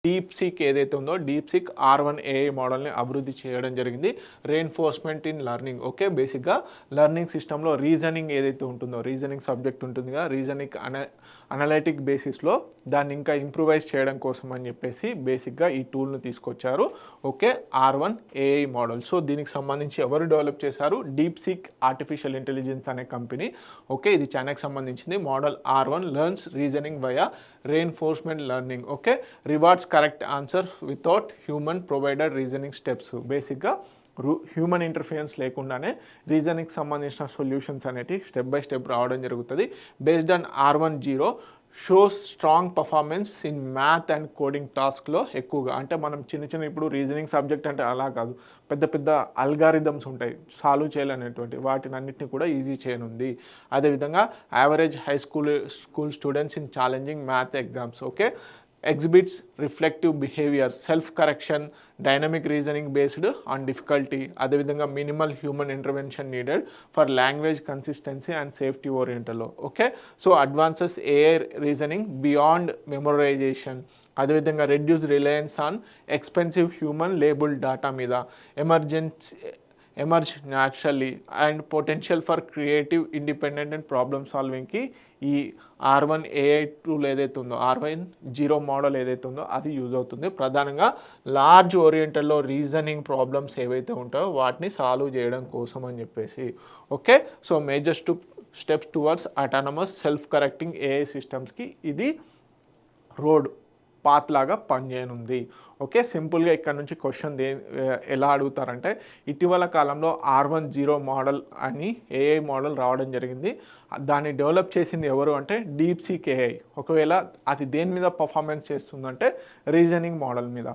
DeepSeek ఏదైతే ఉందో DeepSeek R1 AI మోడల్‌ని అభివృద్ధి చేయడం జరిగింది. Reinforcement in learning. ఓకే. బేసిక్‌గా లెర్నింగ్ సిస్టమ్‌లో రీజనింగ్ ఏదైతే ఉంటుందో, రీజనింగ్ సబ్జెక్ట్ ఉంటుంది కదా, రీజనింగ్ అనలైటిక్ బేసిస్‌లో దాన్ని ఇంకా ఇంప్రూవైజ్ చేయడం కోసం అని చెప్పేసి బేసిక్‌గా ఈ టూల్‌ని తీసుకొచ్చారు. Okay. R1 AI model. So దీనికి సంబంధించి ఎవరు డెవలప్ చేశారు? డీప్‌సీక్ ఆర్టిఫిషియల్ ఇంటెలిజెన్స్ అనే కంపెనీ. ఓకే. ఇది చైనాకి సంబంధించింది. Model R1 learns reasoning via reinforcement learning. Okay. Rewards correct answer without human provided reasoning steps. బేసిక్‌గా హ్యూమన్ ఇంటర్ఫియరెన్స్ లేకుండానే రీజనింగ్కి సంబంధించిన సొల్యూషన్స్ అనేటివి స్టెప్ బై స్టెప్ రావడం జరుగుతుంది. Based on R10 shows strong performance in math and coding టాస్క్లో ఎక్కువగా. అంటే మనం చిన్న ఇప్పుడు రీజనింగ్ సబ్జెక్ట్ అంటే అలా కాదు, పెద్ద పెద్ద అల్గారిథమ్స్ ఉంటాయి సాల్వ్ చేయాలనేటువంటి, వాటిని అన్నింటినీ కూడా ఈజీ చేయనుంది. అదేవిధంగా average high school students in challenging math exams. Okay. Exhibits reflective behaviour, self correction, dynamic reasoning based on difficulty. అదేవిధంగా minimal human intervention needed for language consistency and safety ఓరియంటెడ్లో. Okay. So advances AI reasoning beyond memorisation. అదేవిధంగా reduce reliance on expensive human label data మీద. Emerge naturally and potential for creative independent and problem సాల్వింగ్కి ఈ R1 AI tool ఏదైతే ఉందో, R10 model ఏదైతే ఉందో అది యూజ్ అవుతుంది. ప్రధానంగా లార్జ్ ఓరియంటెడ్లో రీజనింగ్ ప్రాబ్లమ్స్ ఏవైతే ఉంటాయో వాటిని సాల్వ్ చేయడం కోసం అని చెప్పేసి. Okay. So major steps towards autonomous self correcting AI సిస్టమ్స్కి ఇది రోడ్ పాత్ లాగా పనిచేయనుంది. ఓకే. సింపుల్గా ఇక్కడ నుంచి క్వశ్చన్ ఎలా అడుగుతారంటే, ఇటీవల కాలంలో R10 మోడల్ అని ఏఐ మోడల్ రావడం జరిగింది. దాన్ని డెవలప్ చేసింది ఎవరు అంటే డీప్‌సీక్ ఏఐ. ఒకవేళ అది దేని మీద పర్ఫార్మెన్స్ చేస్తుందంటే రీజనింగ్ మోడల్ మీద.